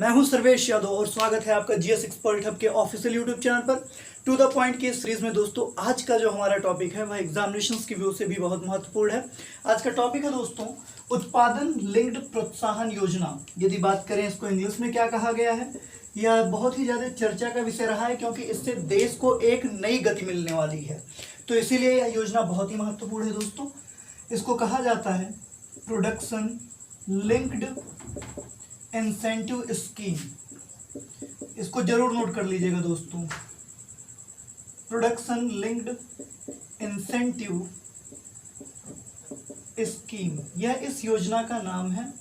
मैं हूं सर्वेश यादव और स्वागत है आपका जीएस एक्सपर्ट हब के ऑफिशियल यूट्यूब चैनल पर। टू द पॉइंट की इस सीरीज में दोस्तों आज का जो हमारा टॉपिक है वह एग्जामिनेशंस की व्यू से भी बहुत महत्वपूर्ण है। आज का टॉपिक है दोस्तों उत्पादन लिंक्ड प्रोत्साहन योजना। यदि बात करें इसको इंग्लिश में क्या कहा गया है, यह बहुत ही ज़्यादा चर्चा का विषय रहा है क्योंकि इससे देश को एक नई गति मिलने वाली है। तो इसीलिए यह योजना बहुत ही महत्वपूर्ण है दोस्तों। इसको कहा जाता है प्रोडक्शन लिंक्ड इंसेंटिव स्कीम। इसको जरूर नोट कर लीजिएगा दोस्तों, प्रोडक्शन लिंक्ड इंसेंटिव स्कीम, यह इस योजना का नाम है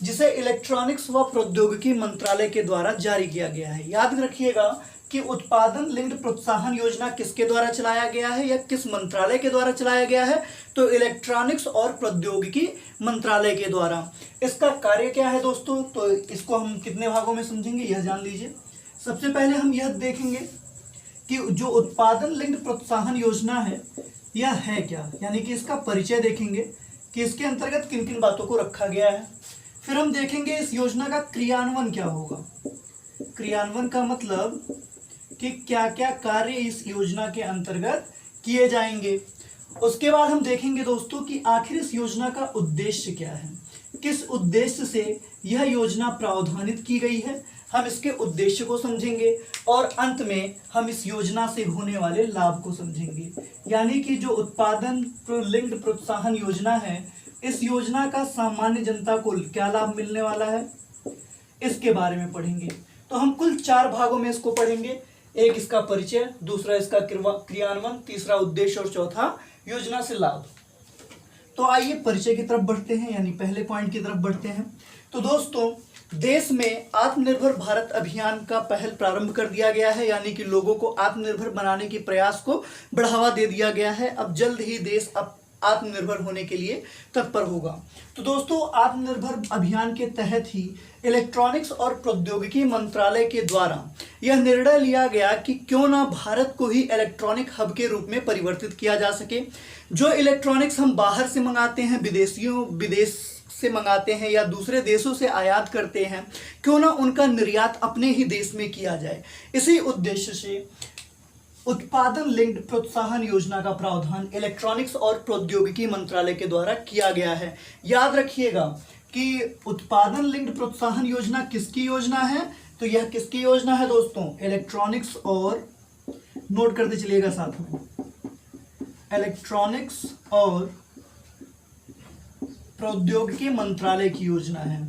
जिसे इलेक्ट्रॉनिक्स व प्रौद्योगिकी मंत्रालय के द्वारा जारी किया गया है। याद रखिएगा कि उत्पादन लिंक्ड प्रोत्साहन योजना किसके द्वारा चलाया गया है या किस मंत्रालय के द्वारा चलाया गया है, तो इलेक्ट्रॉनिक्स और प्रौद्योगिकी मंत्रालय के द्वारा। इसका कार्य क्या है दोस्तों, तो इसको हम कितने भागों में समझेंगे यह जान लीजिए। सबसे पहले हम यह देखेंगे कि जो उत्पादन लिंक्ड प्रोत्साहन योजना है यह है क्या, यानी कि इसका परिचय देखेंगे कि इसके अंतर्गत किन किन बातों को रखा गया है। फिर हम देखेंगे इस योजना का क्रियान्वयन क्या होगा। क्रियान्वयन का मतलब कि क्या क्या कार्य इस योजना के अंतर्गत किए जाएंगे। उसके बाद हम देखेंगे दोस्तों कि आखिर इस योजना का उद्देश्य क्या है, किस उद्देश्य से यह योजना प्रावधानित की गई है, हम इसके उद्देश्य को समझेंगे। और अंत में हम इस योजना से होने वाले लाभ को समझेंगे। यानी कि जो उत्पादन लिंक्ड प्रोत्साहन योजना है, इस योजना का सामान्य जनता को क्या लाभ मिलने वाला है, इसके बारे में पढ़ेंगे। तो हम कुल 4 भागों में इसको पढ़ेंगे। एक इसका परिचय, दूसरा इसका क्रियान्वयन, तीसरा उद्देश्य और चौथा योजना से लाभ। तो आइए परिचय की तरफ बढ़ते हैं, यानी पहले पॉइंट की तरफ बढ़ते हैं। तो दोस्तों देश में आत्मनिर्भर भारत अभियान का पहल प्रारंभ कर दिया गया है, यानी कि लोगों को आत्मनिर्भर बनाने के प्रयास को बढ़ावा दे दिया गया है। अब जल्द ही देश आत्मनिर्भर होने के लिए तत्पर होगा। तो दोस्तों आत्मनिर्भर अभियान के तहत ही इलेक्ट्रॉनिक्स और प्रौद्योगिकी मंत्रालय के द्वारा यह निर्णय लिया गया कि क्यों ना भारत को ही इलेक्ट्रॉनिक हब के रूप में परिवर्तित किया जा सके। जो इलेक्ट्रॉनिक्स हम बाहर से मंगाते हैं, विदेश से मंगाते हैं या दूसरे देशों से आयात करते हैं, क्यों ना उनका निर्यात अपने ही देश में किया जाए। इसी उद्देश्य से उत्पादन लिंक्ड प्रोत्साहन योजना का प्रावधान इलेक्ट्रॉनिक्स और प्रौद्योगिकी मंत्रालय के द्वारा किया गया है। याद रखिएगा कि उत्पादन लिंक्ड प्रोत्साहन योजना किसकी योजना है, तो यह किसकी योजना है दोस्तों, इलेक्ट्रॉनिक्स और, नोट करते चलिएगा साथ में, इलेक्ट्रॉनिक्स और प्रौद्योगिकी मंत्रालय की योजना है।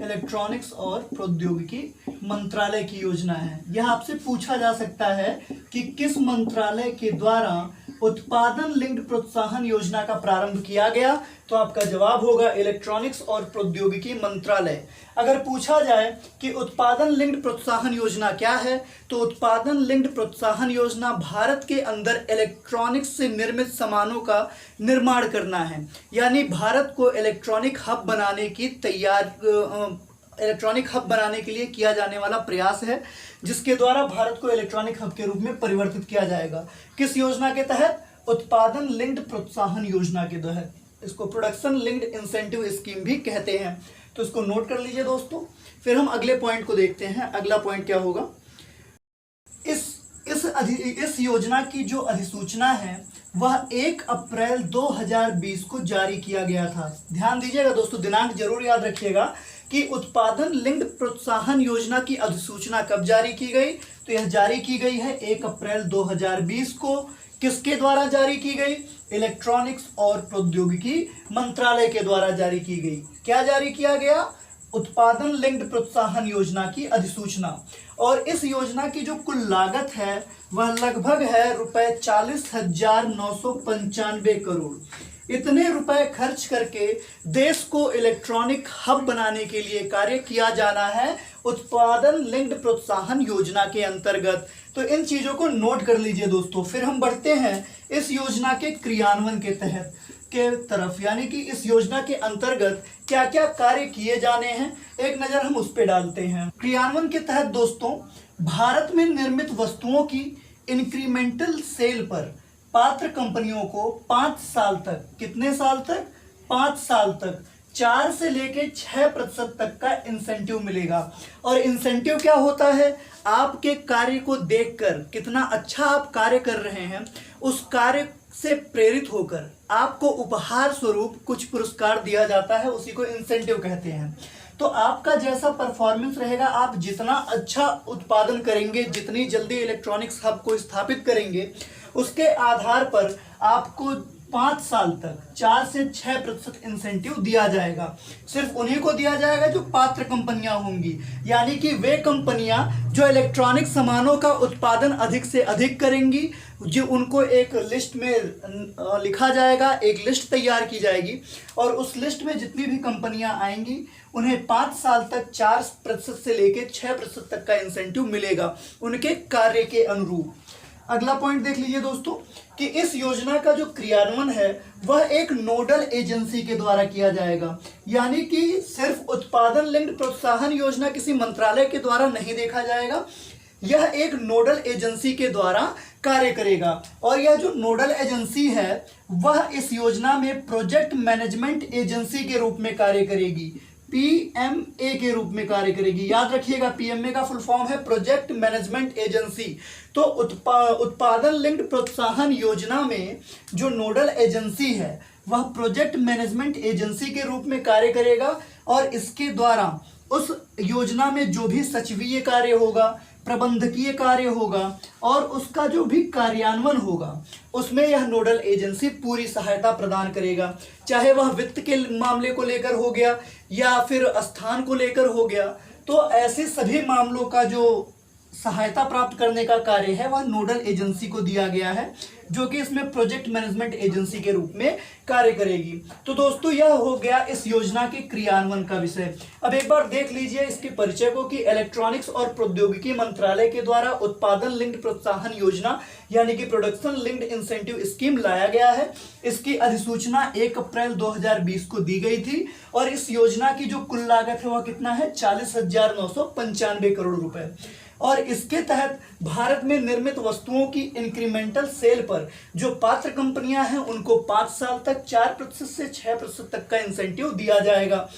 इलेक्ट्रॉनिक्स और प्रौद्योगिकी मंत्रालय की योजना है। यह आपसे पूछा जा सकता है कि किस मंत्रालय के द्वारा उत्पादन लिंक्ड प्रोत्साहन योजना का प्रारंभ किया गया, तो आपका जवाब होगा इलेक्ट्रॉनिक्स और प्रौद्योगिकी मंत्रालय। अगर पूछा जाए कि उत्पादन लिंक्ड प्रोत्साहन योजना क्या है, तो उत्पादन लिंक्ड प्रोत्साहन योजना भारत के अंदर इलेक्ट्रॉनिक्स से निर्मित सामानों का निर्माण करना है। यानी भारत को इलेक्ट्रॉनिक हब बनाने के लिए किया जाने वाला प्रयास है, जिसके द्वारा भारत को इलेक्ट्रॉनिक हब के रूप में परिवर्तित किया जाएगा। किस योजना के तहत, उत्पादन लिंक्ड प्रोत्साहन योजना के तहत। इसको प्रोडक्शन लिंक्ड इंसेंटिव स्कीम भी कहते हैं। तो इसको नोट कर लीजिए दोस्तों। फिर हम अगले पॉइंट को देखते हैं। अगला पॉइंट क्या होगा, इस योजना की जो अधिसूचना है वह 1 अप्रैल 2020 को जारी किया गया था। ध्यान दीजिएगा दोस्तों, दिनांक जरूर याद रखिएगा कि उत्पादन लिंक्ड प्रोत्साहन योजना की अधिसूचना कब जारी की गई, तो यह जारी की गई है 1 अप्रैल 2020 को। किसके द्वारा जारी की गई, इलेक्ट्रॉनिक्स और प्रौद्योगिकी मंत्रालय के द्वारा जारी की गई। क्या जारी किया गया, उत्पादन लिंक्ड प्रोत्साहन योजना की अधिसूचना। और इस योजना की जो कुल लागत है वह लगभग है रुपए 40,995 करोड़। इतने रुपए खर्च करके देश को इलेक्ट्रॉनिक हब बनाने के लिए कार्य किया जाना है उत्पादन लिंक्ड प्रोत्साहन योजना के अंतर्गत। तो इन चीजों को नोट कर लीजिए दोस्तों। फिर हम बढ़ते हैं इस योजना के क्रियान्वयन के तरफ, यानी कि इस योजना के अंतर्गत क्या क्या कार्य किए जाने हैं, एक नजर हम उस पर डालते हैं। क्रियान्वयन के तहत दोस्तों भारत में निर्मित वस्तुओं की इंक्रीमेंटल सेल पर पात्र कंपनियों को 5 साल तक, कितने साल तक, 5 साल तक 4 से लेके 6% तक का इंसेंटिव मिलेगा। और इंसेंटिव क्या होता है, आपके कार्य को देखकर कितना अच्छा आप कार्य कर रहे हैं, उस कार्य से प्रेरित होकर आपको उपहार स्वरूप कुछ पुरस्कार दिया जाता है, उसी को इंसेंटिव कहते हैं। तो आपका जैसा परफॉर्मेंस रहेगा, आप जितना अच्छा उत्पादन करेंगे, जितनी जल्दी इलेक्ट्रॉनिक्स हब को स्थापित करेंगे, उसके आधार पर आपको 5 साल तक 4 से 6% इंसेंटिव दिया जाएगा। सिर्फ उन्हीं को दिया जाएगा जो पात्र कंपनियां होंगी, यानी कि वे कंपनियां जो इलेक्ट्रॉनिक सामानों का उत्पादन अधिक से अधिक करेंगी, जो उनको एक लिस्ट में लिखा जाएगा, एक लिस्ट तैयार की जाएगी, और उस लिस्ट में जितनी भी कंपनियां आएंगी उन्हें 5 साल तक 4% से लेकर 6% तक का इंसेंटिव मिलेगा उनके कार्य के अनुरूप। अगला पॉइंट देख लीजिए दोस्तों कि इस योजना का जो क्रियान्वयन है वह एक नोडल एजेंसी के द्वारा किया जाएगा, यानी कि सिर्फ उत्पादन लिंक्ड प्रोत्साहन योजना किसी मंत्रालय के द्वारा नहीं देखा जाएगा, यह एक नोडल एजेंसी के द्वारा कार्य करेगा। और यह जो नोडल एजेंसी है वह इस योजना में प्रोजेक्ट मैनेजमेंट एजेंसी के रूप में कार्य करेगी, पीएमए के रूप में कार्य करेगी। याद रखिएगा, पीएमए का फुल फॉर्म है प्रोजेक्ट मैनेजमेंट एजेंसी। तो उत्पादन लिंक्ड प्रोत्साहन योजना में जो नोडल एजेंसी है वह प्रोजेक्ट मैनेजमेंट एजेंसी के रूप में कार्य करेगा, और इसके द्वारा उस योजना में जो भी सचिवीय कार्य होगा, प्रबंधकीय कार्य होगा और उसका जो भी कार्यान्वयन होगा, उसमें यह नोडल एजेंसी पूरी सहायता प्रदान करेगा। चाहे वह वित्त के मामले को लेकर हो गया या फिर स्थान को लेकर हो गया, तो ऐसे सभी मामलों का जो सहायता प्राप्त करने का कार्य है वह नोडल एजेंसी को दिया गया है, जो कि इसमें प्रोजेक्ट मैनेजमेंट एजेंसी के रूप में कार्य करेगी। तो दोस्तों यह हो गया इस योजना के क्रियान्वयन का विषय। अब एक बार देख लीजिए इसके परिचय को कि इलेक्ट्रॉनिक्स और प्रौद्योगिकी मंत्रालय के द्वारा उत्पादन लिंक्ड प्रोत्साहन योजना यानी कि प्रोडक्शन लिंक्ड इंसेंटिव स्कीम लाया गया है। इसकी अधिसूचना 1 अप्रैल 2020 को दी गई थी, और इस योजना की जो कुल लागत है वह कितना है, 40,995 करोड़ रुपए। और इसके तहत भारत में निर्मित वस्तुओं की इंक्रीमेंटल सेल पर जो पात्र कंपनियां हैं उनको 5 साल तक 4% से 6% तक का इंसेंटिव दिया जाएगा।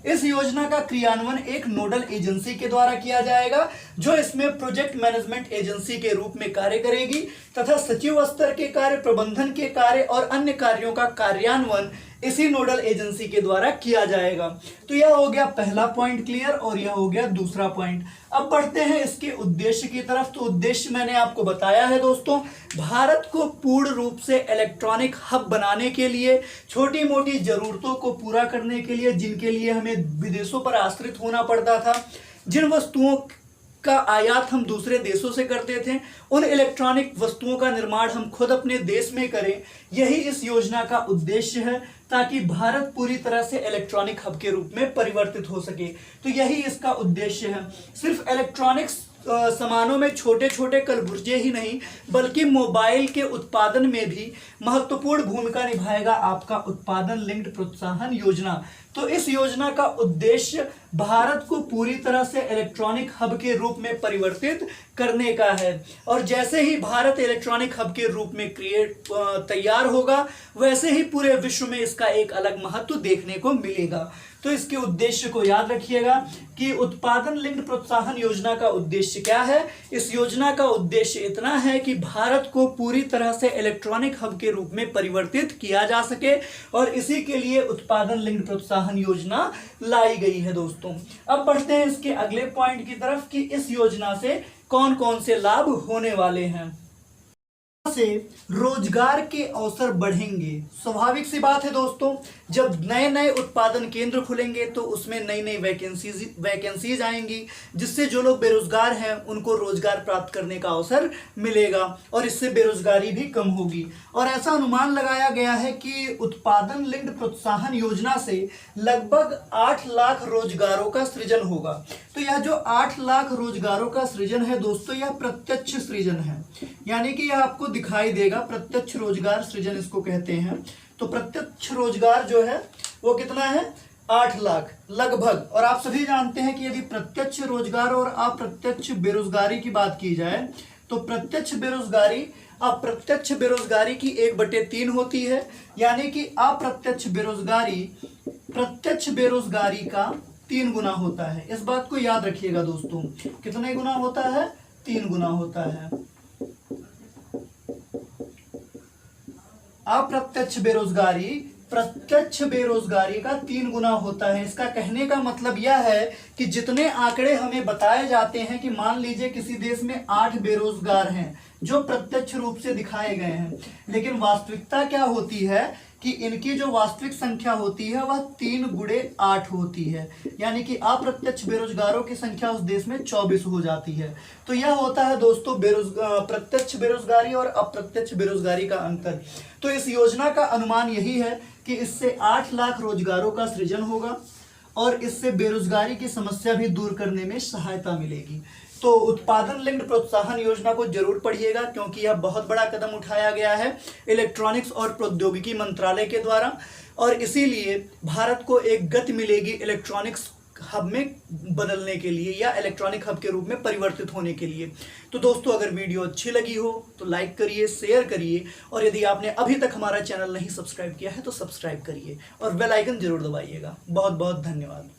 इस योजना का क्रियान्वयन एक नोडल एजेंसी के द्वारा किया जाएगा, जो इसमें प्रोजेक्ट मैनेजमेंट एजेंसी के रूप में कार्य करेगी, तथा सचिव स्तर के कार्य, प्रबंधन के कार्य और अन्य कार्यों का कार्यान्वयन इसी नोडल एजेंसी के द्वारा किया जाएगा। तो यह हो गया पहला पॉइंट क्लियर, और यह हो गया दूसरा पॉइंट। अब बढ़ते हैं इसके उद्देश्य की तरफ। तो उद्देश्य मैंने आपको बताया है दोस्तों, भारत को पूर्ण रूप से इलेक्ट्रॉनिक हब बनाने के लिए, छोटी मोटी जरूरतों को पूरा करने के लिए, जिनके लिए हमें विदेशों पर आश्रित होना पड़ता था, जिन वस्तुओं का आयात हम दूसरे देशों से करते थे, उन इलेक्ट्रॉनिक वस्तुओं का निर्माण हम खुद अपने देश में करें, यही इस योजना का उद्देश्य है, ताकि भारत पूरी तरह से इलेक्ट्रॉनिक हब के रूप में परिवर्तित हो सके। तो यही इसका उद्देश्य है। सिर्फ इलेक्ट्रॉनिक्स सामानों में छोटे छोटे कलपुर्जे ही नहीं, बल्कि मोबाइल के उत्पादन में भी महत्वपूर्ण भूमिका निभाएगा आपका उत्पादन लिंक्ड प्रोत्साहन योजना। तो इस योजना का उद्देश्य भारत को पूरी तरह से इलेक्ट्रॉनिक हब के रूप में परिवर्तित करने का है, और जैसे ही भारत इलेक्ट्रॉनिक हब के रूप में तैयार होगा, वैसे ही पूरे विश्व में इसका एक अलग महत्व देखने को मिलेगा। तो इसके उद्देश्य को याद रखिएगा कि उत्पादन लिंक्ड प्रोत्साहन योजना का उद्देश्य क्या है। इस योजना का उद्देश्य इतना है कि भारत को पूरी तरह से इलेक्ट्रॉनिक हब के रूप में परिवर्तित किया जा सके, और इसी के लिए उत्पादन लिंक्ड प्रोत्साहन योजना लाई गई है दोस्तों। अब बढ़ते हैं इसके अगले पॉइंट की तरफ कि इस योजना से कौन कौन से लाभ होने वाले हैं। से रोजगार के अवसर बढ़ेंगे। स्वाभाविक सी बात है दोस्तों, जब नए नए उत्पादन केंद्र खुलेंगे तो उसमें नई नई वैकेंसीज आएंगी, जिससे जो लोग बेरोजगार हैं उनको रोजगार प्राप्त करने का अवसर मिलेगा, और इससे बेरोजगारी भी कम होगी। और ऐसा अनुमान लगाया गया है कि उत्पादन लिंक्ड प्रोत्साहन योजना से लगभग 8 लाख रोजगारों का सृजन होगा। तो यह जो 8 लाख रोजगारों का सृजन है दोस्तों, यह प्रत्यक्ष सृजन है, यानी कि यह आपको दिखाई देगा, प्रत्यक्ष रोजगार सृजन इसको कहते हैं। तो प्रत्यक्ष रोजगार जो है वो कितना है, 8 लाख लगभग। और आप सभी जानते हैं कि यदि प्रत्यक्ष रोजगार और अप्रत्यक्ष बेरोजगारी की बात की जाए तो प्रत्यक्ष बेरोजगारी अप्रत्यक्ष बेरोजगारी की 1/3 होती है, यानी कि अप्रत्यक्ष बेरोजगारी प्रत्यक्ष बेरोजगारी का 3 गुना होता है। इस बात को याद रखिएगा दोस्तों, कितने गुना होता है? 3 गुना होता है। अप्रत्यक्ष बेरोजगारी प्रत्यक्ष बेरोजगारी का 3 गुना होता है। इसका कहने का मतलब यह है कि जितने आंकड़े हमें बताए जाते हैं कि मान लीजिए किसी देश में 8 बेरोजगार हैं जो प्रत्यक्ष रूप से दिखाए गए हैं, लेकिन वास्तविकता क्या होती है कि इनकी जो वास्तविक संख्या होती है वह 3 गुणे 8 होती है, यानी कि अप्रत्यक्ष बेरोजगारों की संख्या उस देश में 24 हो जाती है। तो यह होता है दोस्तों प्रत्यक्ष बेरोजगारी और अप्रत्यक्ष बेरोजगारी का अंतर। तो इस योजना का अनुमान यही है कि इससे 8 लाख रोजगारों का सृजन होगा और इससे बेरोजगारी की समस्या भी दूर करने में सहायता मिलेगी। तो उत्पादन लिंक्ड प्रोत्साहन योजना को जरूर पढ़िएगा, क्योंकि यह बहुत बड़ा कदम उठाया गया है इलेक्ट्रॉनिक्स और प्रौद्योगिकी मंत्रालय के द्वारा, और इसीलिए भारत को एक गति मिलेगी इलेक्ट्रॉनिक्स हब में बदलने के लिए या इलेक्ट्रॉनिक हब के रूप में परिवर्तित होने के लिए। तो दोस्तों, अगर वीडियो अच्छी लगी हो तो लाइक करिए, शेयर करिए, और यदि आपने अभी तक हमारा चैनल नहीं सब्सक्राइब किया है तो सब्सक्राइब करिए और बेल आइकन जरूर दबाइएगा। बहुत बहुत धन्यवाद।